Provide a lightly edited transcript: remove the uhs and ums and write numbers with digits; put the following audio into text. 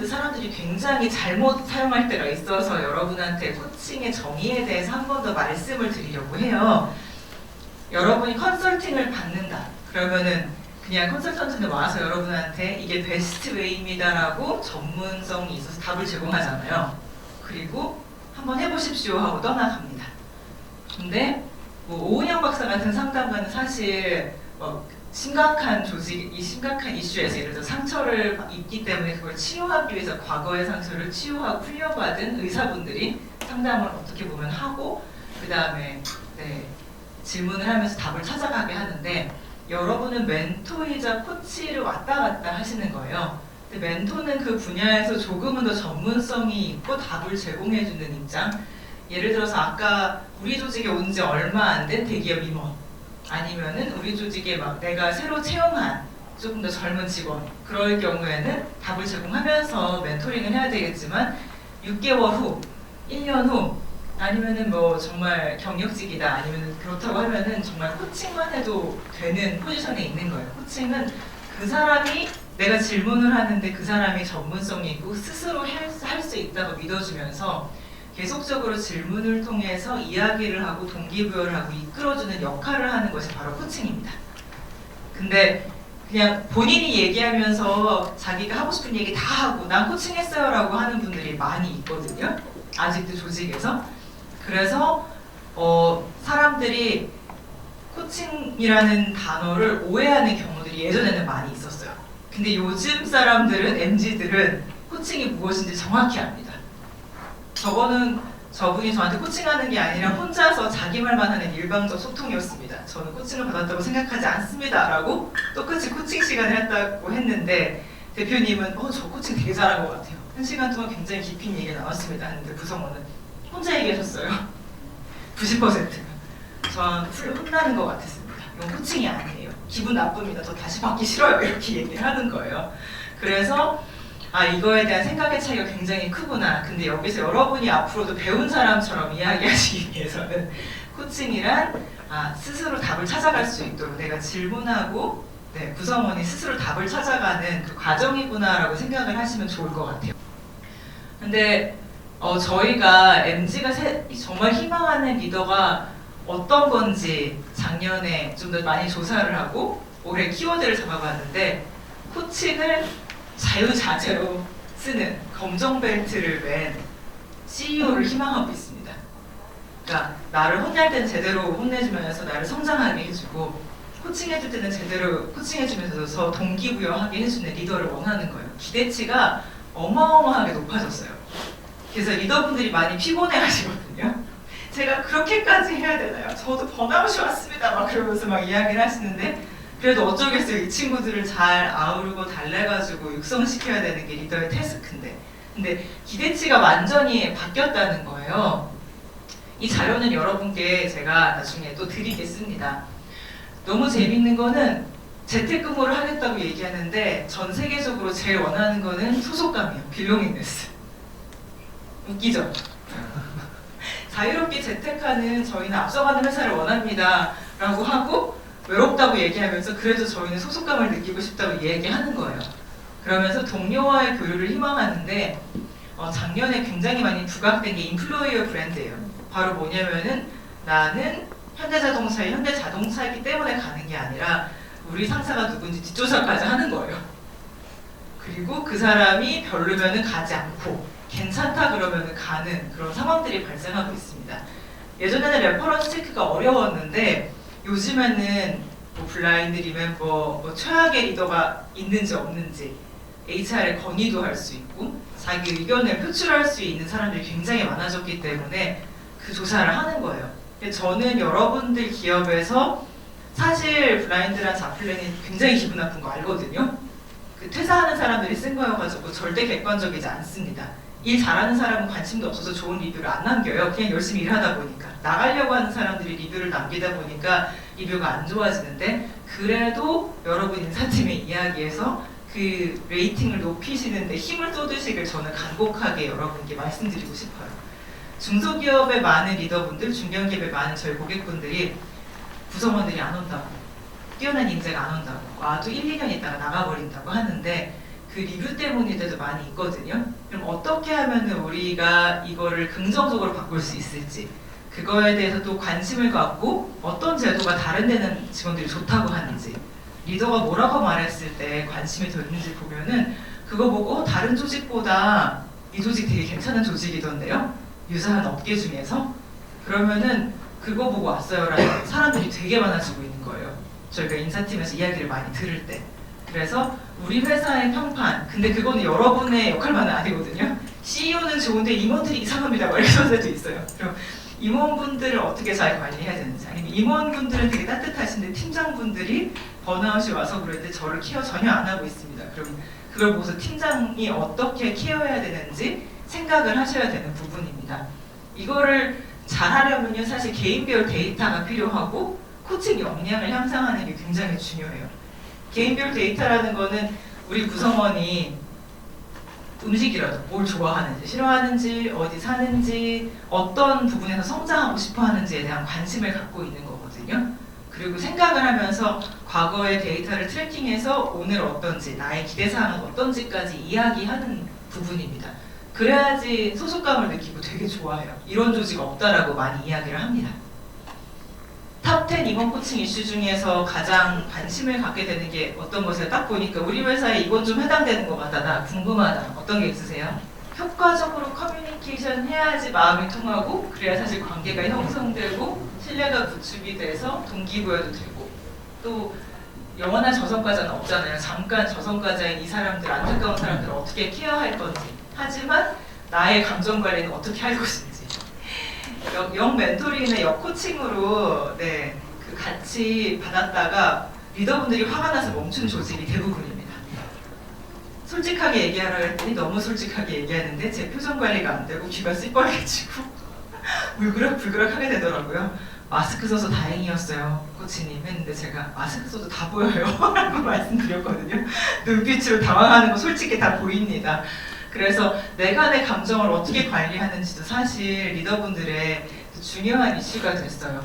사람들이 굉장히 잘못 사용할 때가 있어서 여러분한테 코칭의 정의에 대해서 한 번 더 말씀을 드리려고 해요. 여러분이 컨설팅을 받는다. 그러면은 그냥 컨설턴트는 와서 여러분한테 이게 베스트 웨이입니다라고 전문성이 있어서 답을 제공하잖아요. 그리고 한번 해보십시오 하고 떠나갑니다. 근데 뭐 오은영 박사 같은 상담가는 사실 심각한 심각한 이슈에서 예를 들어 상처를 입기 때문에 그걸 치유하기 위해서 과거의 상처를 치유하고 풀려받은 의사분들이 상담을 어떻게 보면 하고 그 다음에 질문을 하면서 답을 찾아가게 하는데 여러분은 멘토이자 코치를 왔다 갔다 하시는 거예요. 근데 멘토는 그 분야에서 조금은 더 전문성이 있고 답을 제공해주는 입장. 예를 들어서 아까 우리 조직에 온 지 얼마 안 된 대기업 임원 아니면은 우리 조직에 막 내가 새로 채용한 조금 더 젊은 직원 그럴 경우에는 답을 제공하면서 멘토링을 해야 되겠지만 6개월 후, 1년 후 아니면은 뭐 정말 경력직이다 아니면은 그렇다고 하면은 정말 코칭만 해도 되는 포지션에 있는 거예요. 코칭은 그 사람이 내가 질문을 하는데 그 사람이 전문성이 있고 스스로 할 수 있다고 믿어주면서 계속적으로 질문을 통해서 이야기를 하고 동기부여를 하고 이끌어주는 역할을 하는 것이 바로 코칭입니다. 근데 그냥 본인이 얘기하면서 자기가 하고 싶은 얘기 다 하고 난 코칭했어요 라고 하는 분들이 많이 있거든요. 아직도 조직에서. 그래서 사람들이 코칭이라는 단어를 오해하는 경우들이 예전에는 많이 있었어요. 근데 요즘 사람들은 MZ들은 코칭이 무엇인지 정확히 압니다. 저분이 저한테 코칭하는 게 아니라 혼자서 자기 말만 하는 일방적 소통이었습니다. 저는 코칭을 받았다고 생각하지 않습니다 라고 똑같이 코칭 시간을 했다고 했는데 대표님은 저 코칭 되게 잘한 것 같아요. 1시간 동안 굉장히 깊이 있는 얘기가 나왔습니다 했는데 구성원은 혼자 얘기하셨어요. 90%가 저한테 혼나는 것 같았습니다. 이건 코칭이 아니에요. 기분 나쁩니다. 저 다시 받기 싫어요. 이렇게 얘기를 하는 거예요. 그래서 이거에 대한 생각의 차이가 굉장히 크구나. 근데 여기서 여러분이 앞으로도 배운 사람처럼 이야기하시기 위해서는 코칭이란 스스로 답을 찾아갈 수 있도록 내가 질문하고 구성원이 스스로 답을 찾아가는 그 과정이구나라고 생각을 하시면 좋을 것 같아요. 근데 저희가 MZ가 정말 희망하는 리더가 어떤 건지 작년에 좀 더 많이 조사를 하고 올해 키워드를 잡아봤는데 코칭을 자유자재로 쓰는 검정벨트를 맨 CEO를 희망하고 있습니다. 그러니까 나를 혼낼 때는 제대로 혼내주면서 나를 성장하게 해주고 코칭해줄 때는 제대로 코칭해주면서 동기부여하게 해주는 리더를 원하는 거예요. 기대치가 어마어마하게 높아졌어요. 그래서 리더분들이 많이 피곤해하시거든요. 제가 그렇게까지 해야 되나요? 저도 번아웃이 왔습니다. 막 그러면서 막 이야기를 하시는데 그래도 어쩌겠어요. 이 친구들을 잘 아우르고 달래가지고 육성시켜야 되는 게 리더의 태스크인데 근데 기대치가 완전히 바뀌었다는 거예요. 이 자료는 여러분께 제가 나중에 또 드리겠습니다. 너무 재밌는 거는 재택근무를 하겠다고 얘기하는데 전 세계적으로 제일 원하는 거는 소속감이에요. 빌로밍네스. 웃기죠? 자유롭게 재택하는 저희는 앞서가는 회사를 원합니다 라고 하고 외롭다고 얘기하면서 그래도 저희는 소속감을 느끼고 싶다고 얘기하는 거예요. 그러면서 동료와의 교류를 희망하는데 작년에 굉장히 많이 부각된 게 인플로이어 브랜드예요. 바로 뭐냐면은 나는 현대자동차이기 때문에 가는 게 아니라 우리 상사가 누군지 뒷조사까지 하는 거예요. 그리고 그 사람이 별로면은 가지 않고 괜찮다 그러면은 가는 그런 상황들이 발생하고 있습니다. 예전에는 레퍼런스 체크가 어려웠는데 요즘에는 블라인드 리멤버, 최악의 리더가 있는지 없는지 HR에 건의도 할 수 있고 자기 의견을 표출할 수 있는 사람들이 굉장히 많아졌기 때문에 그 조사를 하는 거예요. 저는 여러분들 기업에서 사실 블라인드란 자플랜이 굉장히 기분 나쁜 거 알거든요. 그 퇴사하는 사람들이 쓴 거여가지고 절대 객관적이지 않습니다. 일 잘하는 사람은 관심도 없어서 좋은 리뷰를 안 남겨요. 그냥 열심히 일하다 보니까. 나가려고 하는 사람들이 리뷰를 남기다 보니까 리뷰가 안 좋아지는데 그래도 여러분 인사팀의 이야기에서 그 레이팅을 높이시는데 힘을 쏟으시길 저는 간곡하게 여러분께 말씀드리고 싶어요. 중소기업의 많은 리더분들, 중견기업의 많은 저희 고객분들이 구성원들이 안 온다고, 뛰어난 인재가 안 온다고, 와도 1, 2년 있다가 나가버린다고 하는데 그 리뷰 때문일 때도 많이 있거든요. 그럼 어떻게 하면 우리가 이거를 긍정적으로 바꿀 수 있을지, 그거에 대해서 또 관심을 갖고 어떤 제도가 다른 데는 직원들이 좋다고 하는지, 리더가 뭐라고 말했을 때 관심이 더 있는지 보면은 그거 보고 다른 조직보다 이 조직 되게 괜찮은 조직이던데요? 유사한 업계 중에서? 그러면은 그거 보고 왔어요라는 사람들이 되게 많아지고 있는 거예요. 저희가 인사팀에서 이야기를 많이 들을 때. 그래서 우리 회사의 평판, 근데 그거는 여러분의 역할만은 아니거든요. CEO는 좋은데 임원들이 이상합니다. 막 이런 데도 있어요. 그럼 임원분들을 어떻게 잘 관리해야 되는지, 아니면 임원분들은 되게 따뜻하신데 팀장분들이 번아웃이 와서 그런데 저를 케어 전혀 안 하고 있습니다. 그럼 그걸 보고서 팀장이 어떻게 케어해야 되는지 생각을 하셔야 되는 부분입니다. 이거를 잘하려면요, 사실 개인별 데이터가 필요하고 코칭 역량을 향상하는 게 굉장히 중요해요. 개인별 데이터라는 거는 우리 구성원이 음식이라도 뭘 좋아하는지, 싫어하는지, 어디 사는지, 어떤 부분에서 성장하고 싶어 하는지에 대한 관심을 갖고 있는 거거든요. 그리고 생각을 하면서 과거의 데이터를 트래킹해서 오늘 어떤지, 나의 기대사항은 어떤지까지 이야기하는 부분입니다. 그래야지 소속감을 느끼고 되게 좋아해요. 이런 조직 없다라고 많이 이야기를 합니다. 탑10 임원 코칭 이슈 중에서 가장 관심을 갖게 되는 게 어떤 것을 딱 보니까 우리 회사에 이건 좀 해당되는 것 같다, 나 궁금하다. 어떤 게 있으세요? 효과적으로 커뮤니케이션 해야지 마음이 통하고, 그래야 사실 관계가 형성되고 신뢰가 구축이 돼서 동기부여도 되고, 또 영원한 저성과자는 없잖아요. 잠깐 저성과자인 이 사람들, 안타까운 사람들을 어떻게 케어할 건지, 하지만 나의 감정 관리는 어떻게 할 것인지, 역 멘토링이나 역 코칭으로 그 같이 받았다가 리더분들이 화가 나서 멈춘 조직이 대부분입니다. 솔직하게 얘기하라고 했더니 너무 솔직하게 얘기하는데 제 표정 관리가 안 되고 귀가 시뻘개지고 울그락불그락 하게 되더라고요. 마스크 써서 다행이었어요, 코치님 했는데 제가 마스크 써도 다 보여요 라고 말씀드렸거든요. 눈빛으로 당황하는 거 솔직히 다 보입니다. 그래서 내가 내 감정을 어떻게 관리하는지도 사실 리더분들의 중요한 이슈가 됐어요.